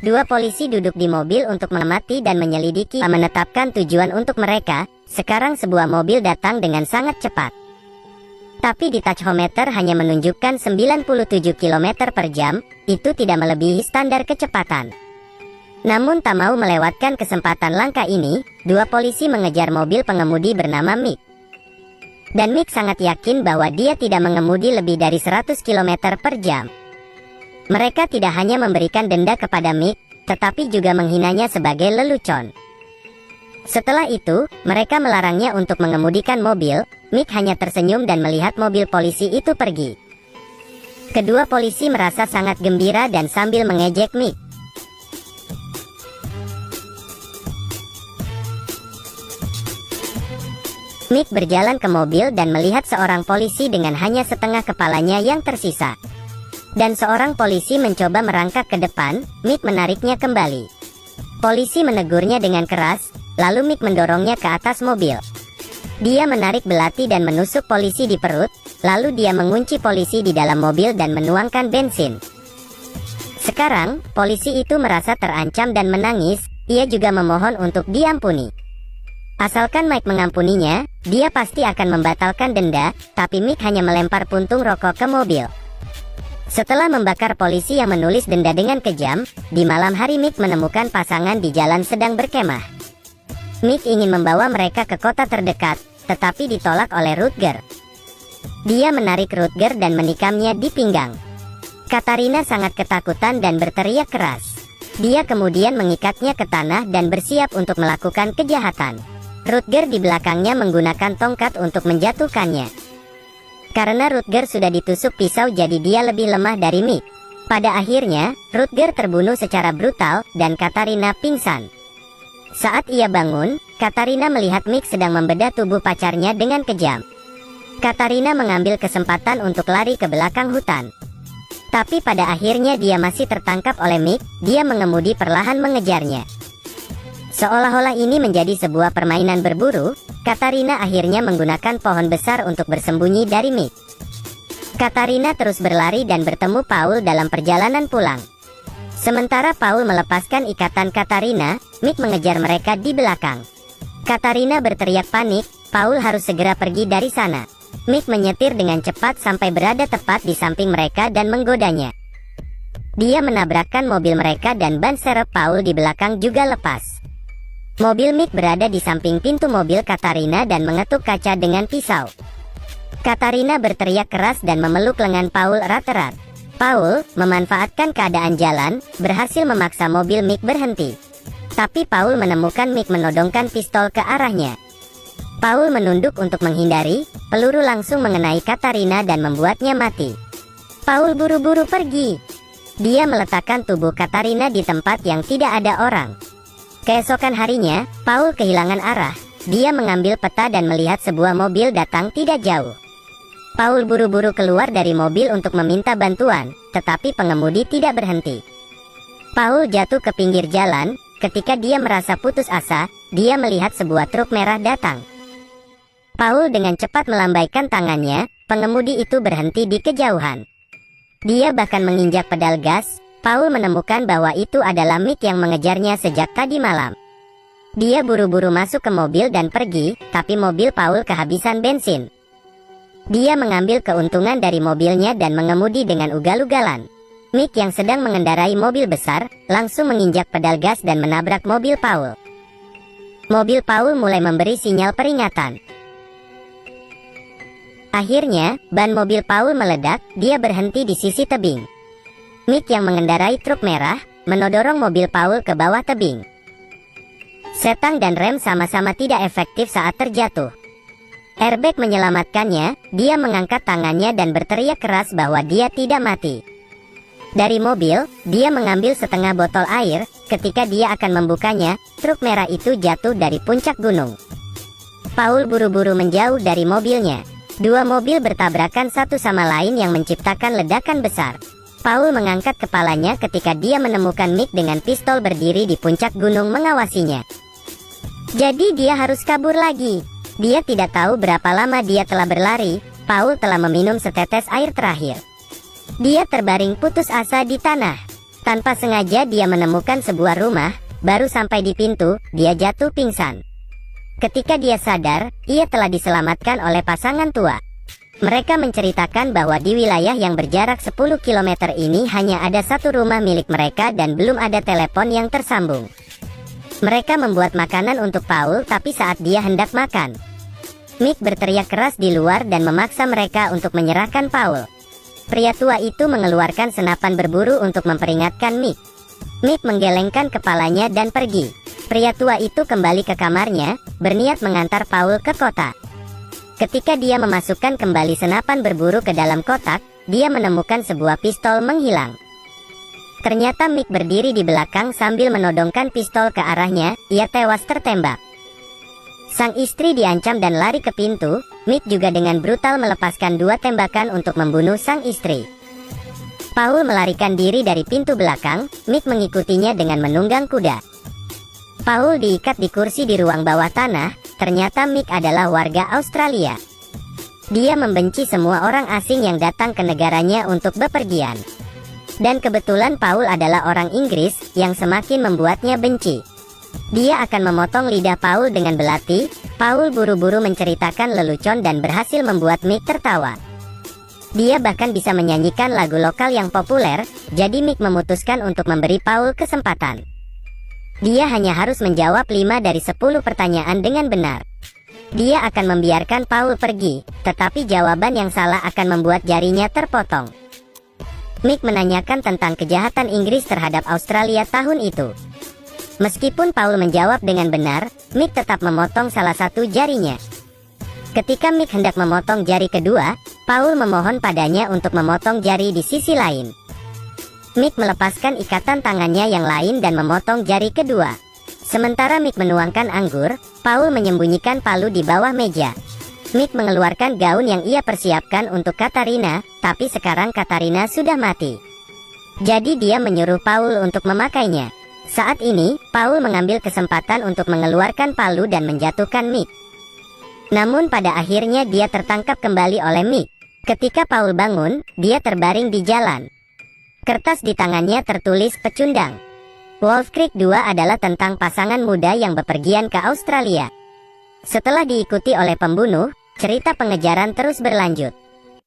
Dua polisi duduk di mobil untuk mengamati dan menyelidiki, menetapkan tujuan untuk mereka. Sekarang sebuah mobil datang dengan sangat cepat. Tapi di tachometer hanya menunjukkan 97 km per jam, itu tidak melebihi standar kecepatan. Namun tak mau melewatkan kesempatan langka ini, dua polisi mengejar mobil pengemudi bernama Mick. Dan Mick sangat yakin bahwa dia tidak mengemudi lebih dari 100 km per jam. Mereka tidak hanya memberikan denda kepada Mick, tetapi juga menghinanya sebagai lelucon. Setelah itu, mereka melarangnya untuk mengemudikan mobil. Mick hanya tersenyum dan melihat mobil polisi itu pergi. Kedua polisi merasa sangat gembira dan sambil mengejek Mick. Mick berjalan ke mobil dan melihat seorang polisi dengan hanya setengah kepalanya yang tersisa. Dan seorang polisi mencoba merangkak ke depan. Mick menariknya kembali. Polisi menegurnya dengan keras, lalu Mick mendorongnya ke atas mobil. Dia menarik belati dan menusuk polisi di perut, lalu dia mengunci polisi di dalam mobil dan menuangkan bensin. Sekarang, polisi itu merasa terancam dan menangis. Ia juga memohon untuk diampuni. Asalkan Mike mengampuninya, dia pasti akan membatalkan denda, tapi Mick hanya melempar puntung rokok ke mobil. Setelah membakar polisi yang menulis denda dengan kejam, di malam hari Mick menemukan pasangan di jalan sedang berkemah. Mick ingin membawa mereka ke kota terdekat, tetapi ditolak oleh Rutger. Dia menarik Rutger dan menikamnya di pinggang. Katarina sangat ketakutan dan berteriak keras. Dia kemudian mengikatnya ke tanah dan bersiap untuk melakukan kejahatan. Rutger di belakangnya menggunakan tongkat untuk menjatuhkannya. Karena Rutger sudah ditusuk pisau, jadi dia lebih lemah dari Mick. Pada akhirnya, Rutger terbunuh secara brutal dan Katarina pingsan. Saat ia bangun, Katarina melihat Mick sedang membedah tubuh pacarnya dengan kejam. Katarina mengambil kesempatan untuk lari ke belakang hutan. Tapi pada akhirnya dia masih tertangkap oleh Mick. Dia mengemudi perlahan mengejarnya. Seolah-olah ini menjadi sebuah permainan berburu, Katarina akhirnya menggunakan pohon besar untuk bersembunyi dari Mick. Katarina terus berlari dan bertemu Paul dalam perjalanan pulang. Sementara Paul melepaskan ikatan Katarina, Mick mengejar mereka di belakang. Katarina berteriak panik, Paul harus segera pergi dari sana. Mick menyetir dengan cepat sampai berada tepat di samping mereka dan menggodanya. Dia menabrakkan mobil mereka dan ban serep Paul di belakang juga lepas. Mobil Mick berada di samping pintu mobil Katarina dan mengetuk kaca dengan pisau. Katarina berteriak keras dan memeluk lengan Paul erat-erat. Paul, memanfaatkan keadaan jalan, berhasil memaksa mobil Mick berhenti. Tapi Paul menemukan Mick menodongkan pistol ke arahnya. Paul menunduk untuk menghindari, peluru langsung mengenai Katarina dan membuatnya mati. Paul buru-buru pergi. Dia meletakkan tubuh Katarina di tempat yang tidak ada orang. Keesokan harinya, Paul kehilangan arah. Dia mengambil peta dan melihat sebuah mobil datang tidak jauh. Paul buru-buru keluar dari mobil untuk meminta bantuan, tetapi pengemudi tidak berhenti. Paul jatuh ke pinggir jalan. Ketika dia merasa putus asa, dia melihat sebuah truk merah datang. Paul dengan cepat melambaikan tangannya. Pengemudi itu berhenti di kejauhan. Dia bahkan menginjak pedal gas. Paul menemukan bahwa itu adalah Mick yang mengejarnya sejak tadi malam. Dia buru-buru masuk ke mobil dan pergi, tapi mobil Paul kehabisan bensin. Dia mengambil keuntungan dari mobilnya dan mengemudi dengan ugal-ugalan. Mick yang sedang mengendarai mobil besar, langsung menginjak pedal gas dan menabrak mobil Paul. Mobil Paul mulai memberi sinyal peringatan. Akhirnya, ban mobil Paul meledak, dia berhenti di sisi tebing. Mick yang mengendarai truk merah, menodorong mobil Paul ke bawah tebing. Setang dan rem sama-sama tidak efektif saat terjatuh. Airbag menyelamatkannya, dia mengangkat tangannya dan berteriak keras bahwa dia tidak mati. Dari mobil, dia mengambil setengah botol air. Ketika dia akan membukanya, truk merah itu jatuh dari puncak gunung. Paul buru-buru menjauh dari mobilnya. Dua mobil bertabrakan satu sama lain yang menciptakan ledakan besar. Paul mengangkat kepalanya ketika dia menemukan Mick dengan pistol berdiri di puncak gunung mengawasinya. Jadi dia harus kabur lagi. Dia tidak tahu berapa lama dia telah berlari. Paul telah meminum setetes air terakhir. Dia terbaring putus asa di tanah. Tanpa sengaja dia menemukan sebuah rumah. Baru sampai di pintu, dia jatuh pingsan. Ketika dia sadar, ia telah diselamatkan oleh pasangan tua. Mereka menceritakan bahwa di wilayah yang berjarak 10 km ini hanya ada satu rumah milik mereka dan belum ada telepon yang tersambung. Mereka membuat makanan untuk Paul, tapi saat dia hendak makan, Mick berteriak keras di luar dan memaksa mereka untuk menyerahkan Paul. Pria tua itu mengeluarkan senapan berburu untuk memperingatkan Mick. Mick menggelengkan kepalanya dan pergi. Pria tua itu kembali ke kamarnya, berniat mengantar Paul ke kota. Ketika dia memasukkan kembali senapan berburu ke dalam kotak, dia menemukan sebuah pistol menghilang. Ternyata Mick berdiri di belakang sambil menodongkan pistol ke arahnya. Ia tewas tertembak. Sang istri diancam dan lari ke pintu. Mick juga dengan brutal melepaskan 2 tembakan untuk membunuh sang istri. Paul melarikan diri dari pintu belakang. Mick mengikutinya dengan menunggang kuda. Paul diikat di kursi di ruang bawah tanah. Ternyata Mick adalah warga Australia. Dia membenci semua orang asing yang datang ke negaranya untuk bepergian. Dan kebetulan Paul adalah orang Inggris, yang semakin membuatnya benci. Dia akan memotong lidah Paul dengan belati. Paul buru-buru menceritakan lelucon dan berhasil membuat Mick tertawa. Dia bahkan bisa menyanyikan lagu lokal yang populer, jadi Mick memutuskan untuk memberi Paul kesempatan. Dia hanya harus menjawab 5 dari 10 pertanyaan dengan benar. Dia akan membiarkan Paul pergi, tetapi jawaban yang salah akan membuat jarinya terpotong. Mick menanyakan tentang kejahatan Inggris terhadap Australia tahun itu. Meskipun Paul menjawab dengan benar, Mick tetap memotong salah satu jarinya. Ketika Mick hendak memotong jari kedua, Paul memohon padanya untuk memotong jari di sisi lain. Mick melepaskan ikatan tangannya yang lain dan memotong jari kedua. Sementara Mick menuangkan anggur, Paul menyembunyikan palu di bawah meja. Mick mengeluarkan gaun yang ia persiapkan untuk Katarina, tapi sekarang Katarina sudah mati. Jadi dia menyuruh Paul untuk memakainya. Saat ini, Paul mengambil kesempatan untuk mengeluarkan palu dan menjatuhkan Mick. Namun pada akhirnya dia tertangkap kembali oleh Mick. Ketika Paul bangun, dia terbaring di jalan. Kertas di tangannya tertulis pecundang. Wolf Creek 2 adalah tentang pasangan muda yang bepergian ke Australia. Setelah diikuti oleh pembunuh, cerita pengejaran terus berlanjut.